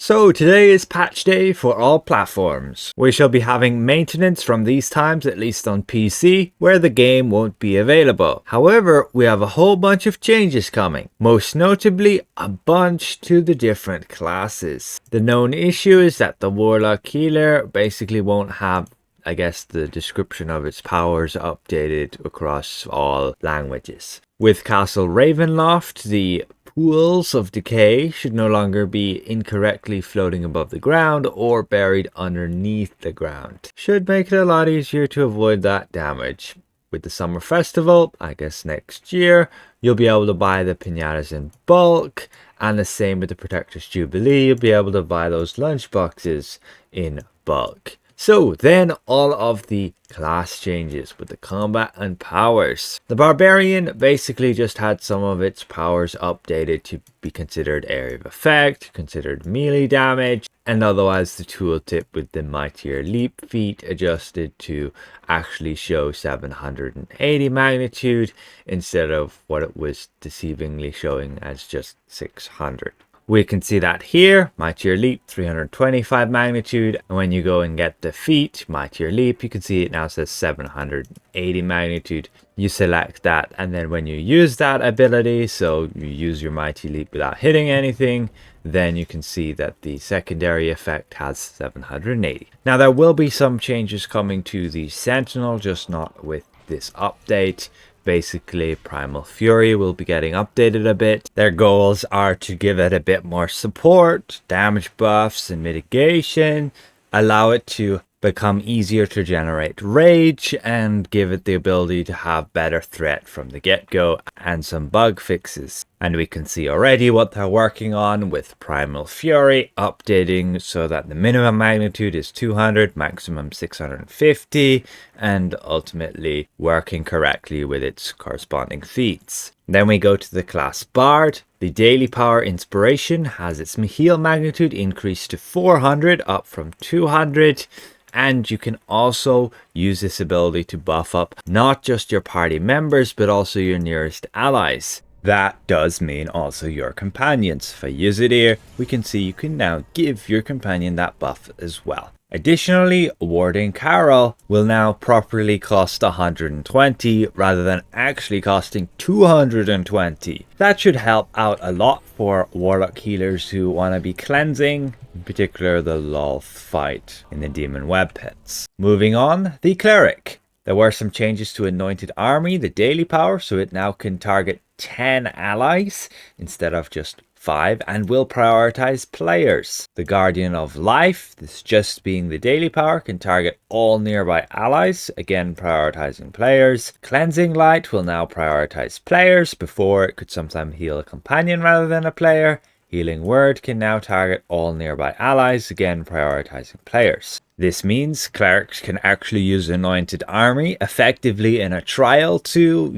So today is patch day for all platforms. We shall be having maintenance from these times, at least on PC, where the game won't be available. However, we have a whole bunch of changes coming, most notably a bunch to the different classes. The known issue is that the Warlock Healer basically won't have, I guess, the description of its powers updated across all languages. With Castle Ravenloft, the pools of decay should no longer be incorrectly floating above the ground or buried underneath the ground. Should make it a lot easier to avoid that damage. With the Summer Festival, I guess next year, you'll be able to buy the pinatas in bulk, and the same with the Protector's Jubilee, you'll be able to buy those lunchboxes in bulk. So then all of the class changes with the combat and powers. The Barbarian basically just had some of its powers updated to be considered area of effect, considered melee damage, and otherwise the tooltip with the Mightier Leap feat adjusted to actually show 780 magnitude instead of what it was deceivingly showing as just 600. We can see that here, Mightier Leap 325 magnitude, and when you go and get the feat, Mightier Leap, you can see it now says 780 magnitude. You select that, and then when you use that ability, so you use your Mighty Leap without hitting anything, then you can see that the secondary effect has 780. Now there will be some changes coming to the Sentinel, just not with this update. Basically, Primal Fury will be getting updated a bit. Their goals are to give it a bit more support, damage buffs and mitigation, allow it to become easier to generate rage, and give it the ability to have better threat from the get-go and some bug fixes. And we can see already what they're working on with Primal Fury updating so that the minimum magnitude is 200, maximum 650, and ultimately working correctly with its corresponding feats. Then we go to the class Bard. The daily power inspiration has its heal magnitude increased to 400 up from 200. And you can also use this ability to buff up not just your party members, but also your nearest allies. That does mean also your companions. If I use it here, we can see you can now give your companion that buff as well. Additionally, Warding Carol will now properly cost 120 rather than actually costing 220. That should help out a lot for Warlock Healers who want to be cleansing, in particular the Lolth fight in the Demon Web Pits. Moving on, the Cleric. There were some changes to Anointed Army, the daily power, so it now can target 10 allies instead of just 5, and will prioritize players. The Guardian of Life, this just being the daily power, can target all nearby allies, again prioritizing players. Cleansing Light will now prioritize players. Before, it could sometimes heal a companion rather than a player. Healing Word can now target all nearby allies, again prioritizing players. This means clerics can actually use Anointed Army effectively in a trial to,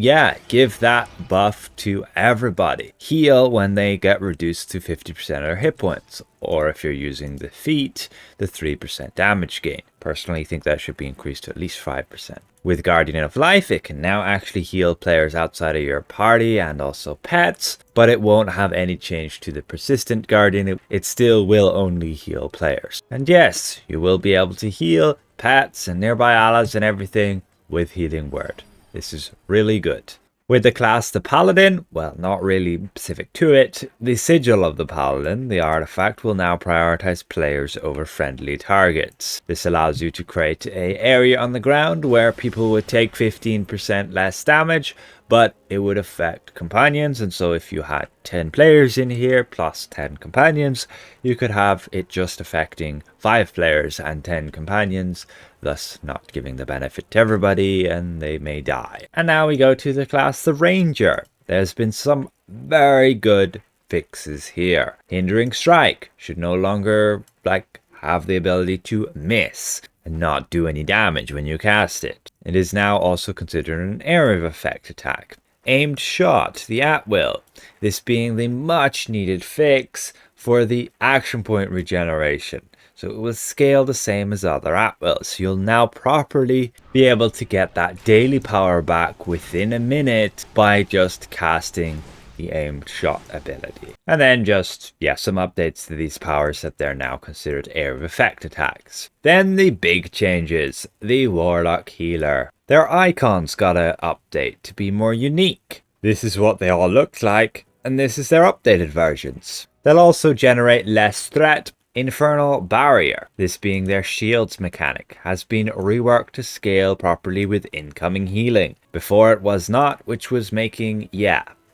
give that buff to everybody. Heal when they get reduced to 50% of their hit points, or if you're using the feat, the 3% damage gain. Personally, I think that should be increased to at least 5%. With Guardian of Life, it can now actually heal players outside of your party and also pets, but it won't have any change to the Persistent Guardian. It still will only heal players. And yes, you will be able to heal pets and nearby allies and everything with Healing Word. This is really good. With the class the Paladin, well, not really specific to it, the Sigil of the Paladin, the artifact, will now prioritize players over friendly targets. This allows you to create an area on the ground where people would take 15% less damage, but it would affect companions, and so if you had 10 players in here plus 10 companions, you could have it just affecting 5 players and 10 companions, thus not giving the benefit to everybody, and they may die. And now we go to the class the Ranger. There's been some very good fixes here. Hindering Strike should no longer have the ability to miss and not do any damage when you cast it. It is now also considered an area of effect attack. Aimed Shot, the At-Will, this being the much needed fix for the action point regeneration. So it will scale the same as other At-Wills. You'll now properly be able to get that daily power back within a minute by just casting the aimed shot ability. And then just, yeah, some updates to these powers that they're now considered area of effect attacks. Then the big changes, the Warlock Healer. Their icons got an update to be more unique. This is what they all looked like, and this is their updated versions. They'll also generate less threat. Infernal Barrier, this being their shields mechanic, has been reworked to scale properly with incoming healing. Before it was not, which was making,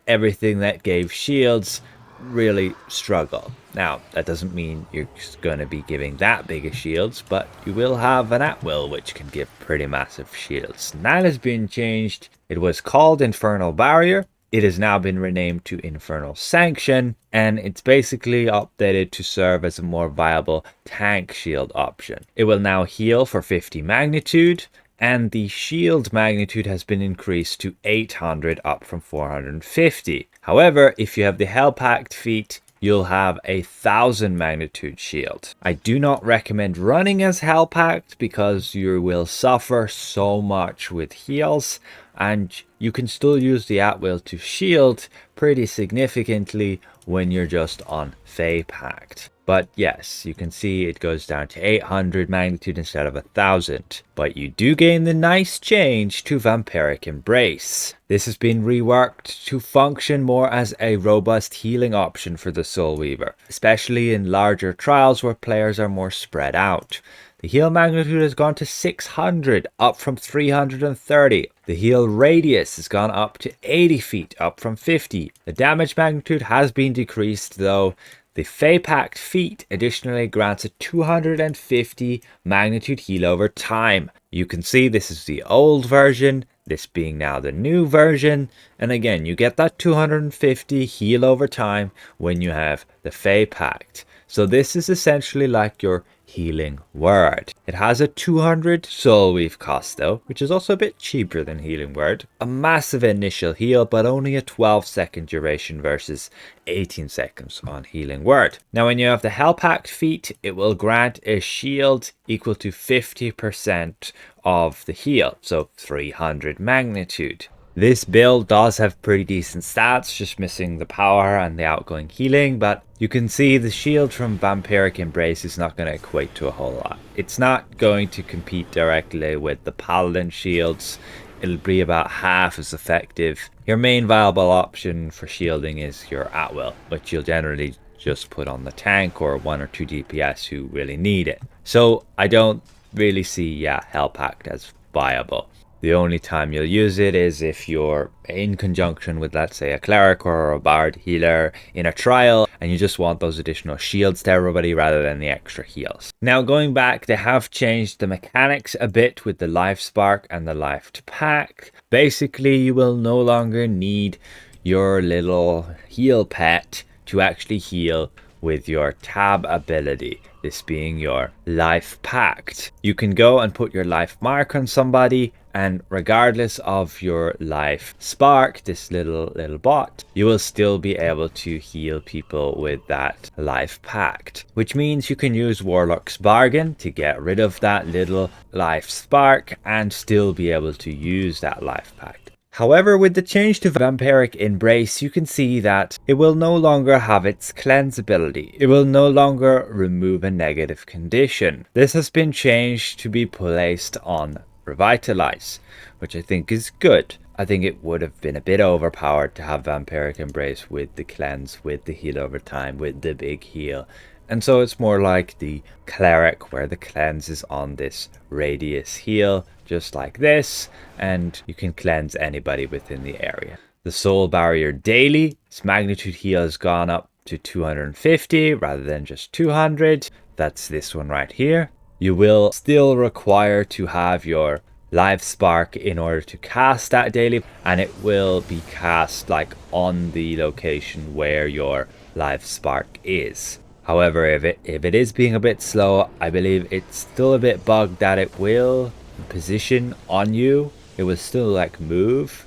everything that gave shields really struggle. Now, that doesn't mean you're going to be giving that big of shields, but you will have an at-will which can give pretty massive shields. And that has been changed. It was called Infernal Barrier. It has now been renamed to Infernal Sanction, and it's basically updated to serve as a more viable tank shield option. It will now heal for 50 magnitude, and the shield magnitude has been increased to 800 up from 450. However, if you have the Hell Pact feat, you'll have 1,000 magnitude shield. I do not recommend running as Hell Pact because you will suffer so much with heals, and you can still use the at-will to shield pretty significantly when you're just on Fey Pact. But yes, you can see it goes down to 800 magnitude instead of 1,000. But you do gain the nice change to Vampiric Embrace. This has been reworked to function more as a robust healing option for the Soul Weaver, especially in larger trials where players are more spread out. The heal magnitude has gone to 600, up from 330. The heal radius has gone up to 80 feet, up from 50. The damage magnitude has been decreased though. The Fey Pact feat additionally grants a 250 magnitude heal over time. You can see this is the old version, this being now the new version. And again, you get that 250 heal over time when you have the Fey Pact. So this is essentially like your healing word. It has a 200 soul weave cost though, which is also a bit cheaper than healing word. A massive initial heal, but only a 12-second duration versus 18 seconds on healing word. Now when you have the Hell Pact feat, it will grant a shield equal to 50% of the heal, so 300 magnitude. This build does have pretty decent stats, just missing the power and the outgoing healing, but you can see the shield from Vampiric Embrace is not going to equate to a whole lot. It's not going to compete directly with the Paladin shields. It'll be about half as effective. Your main viable option for shielding is your at-will, which you'll generally just put on the tank or 1 or 2 DPS who really need it. So I don't really see Hell Pact as viable. The only time you'll use it is if you're in conjunction with, let's say, a Cleric or a Bard Healer in a trial and you just want those additional shields to everybody rather than the extra heals. Now going back, they have changed the mechanics a bit with the Life Spark and the Life to Pack. Basically, you will no longer need your little heal pet to actually heal with your tab ability, this being your Life Pact. You can go and put your life mark on somebody, and regardless of your life spark, this little bot, you will still be able to heal people with that Life Pact, which means you can use Warlock's Bargain to get rid of that little life spark and still be able to use that Life Pact. However, with the change to Vampiric Embrace, you can see that it will no longer have its cleanse ability. It will no longer remove a negative condition. This has been changed to be placed on Revitalize, which I think is good. I think it would have been a bit overpowered to have Vampiric Embrace with the cleanse, with the heal over time, with the big heal. And so it's more like the Cleric, where the cleanse is on this radius heal, just like this, and you can cleanse anybody within the area. The Soul Barrier Daily, its magnitude heal has gone up to 250 rather than just 200. That's this one right here. You will still require to have your Life Spark in order to cast that daily, and it will be cast like on the location where your Life Spark is. However, if it is being a bit slow, I believe it's still a bit bugged that it will position on you. It will still like move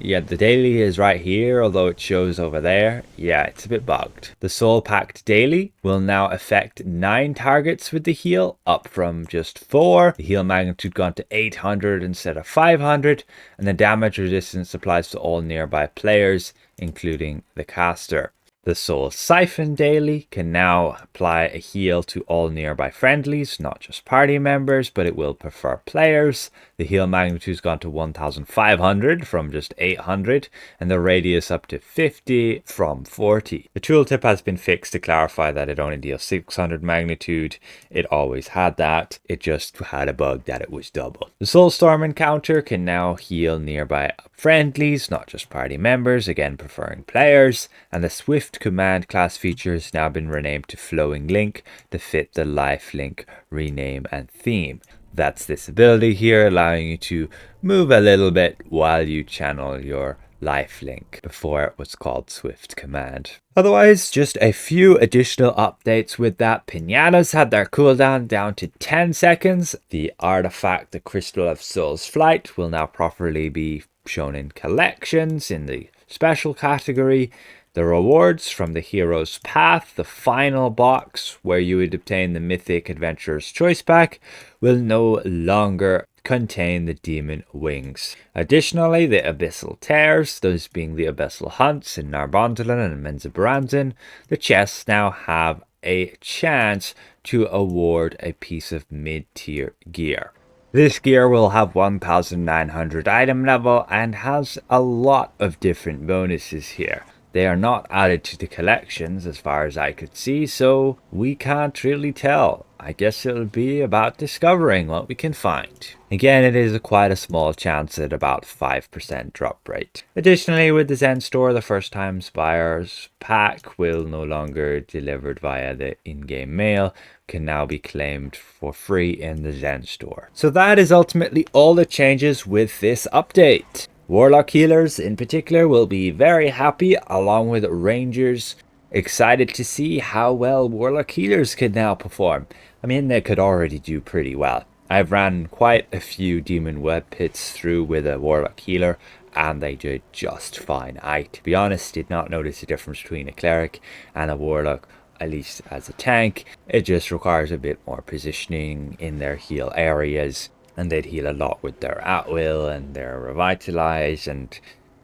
Yeah, the daily is right here, although it shows over there. Yeah, it's a bit bugged. The Soul Pact daily will now affect 9 targets with the heal, up from just 4. The heal magnitude gone to 800 instead of 500, and the damage resistance applies to all nearby players, including the caster. The Soul Siphon daily can now apply a heal to all nearby friendlies, not just party members, but it will prefer players. The heal magnitude has gone to 1500 from just 800, and the radius up to 50 from 40. The tooltip has been fixed to clarify that it only deals 600 magnitude. It always had that. It just had a bug that it was double. The Soulstorm encounter can now heal nearby friendlies, not just party members, again preferring players, and the Swift command class feature has now been renamed to Flowing Link to fit the lifelink rename and theme. That's this ability here, allowing you to move a little bit while you channel your lifelink. Before it was called Swift command. Otherwise, just a few additional updates with that. Pinatas had their cooldown down to 10 seconds. The artifact, the Crystal of Soul's Flight, will now properly be shown in collections in the special category. The rewards from the Hero's Path, the final box where you would obtain the Mythic Adventurer's Choice Pack, will no longer contain the Demon Wings. Additionally, the Abyssal Tears, those being the Abyssal Hunts in Narbontalin and Menzoberranzan, the chests now have a chance to award a piece of mid-tier gear. This gear will have 1900 item level and has a lot of different bonuses here. They are not added to the collections as far as I could see, so we can't really tell. I guess it'll be about discovering what we can find. Again, it is quite a small chance at about 5% drop rate. Additionally, with the Zen store, the first time buyer's pack will no longer delivered via the in-game mail, can now be claimed for free in the Zen store. So that is ultimately all the changes with this update. Warlock Healers in particular will be very happy, along with Rangers. Excited to see how well Warlock Healers can now perform. I mean, they could already do pretty well. I've ran quite a few Demon Web Pits through with a Warlock Healer, and they did just fine. I, to be honest, did not notice a difference between a Cleric and a Warlock, at least as a tank. It just requires a bit more positioning in their heal areas. And they'd heal a lot with their at will and their revitalize, and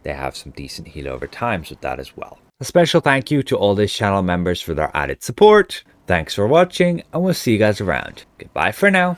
they have some decent heal over times with that as well. A special thank you to all these channel members for their added support. Thanks for watching, and we'll see you guys around. Goodbye for now.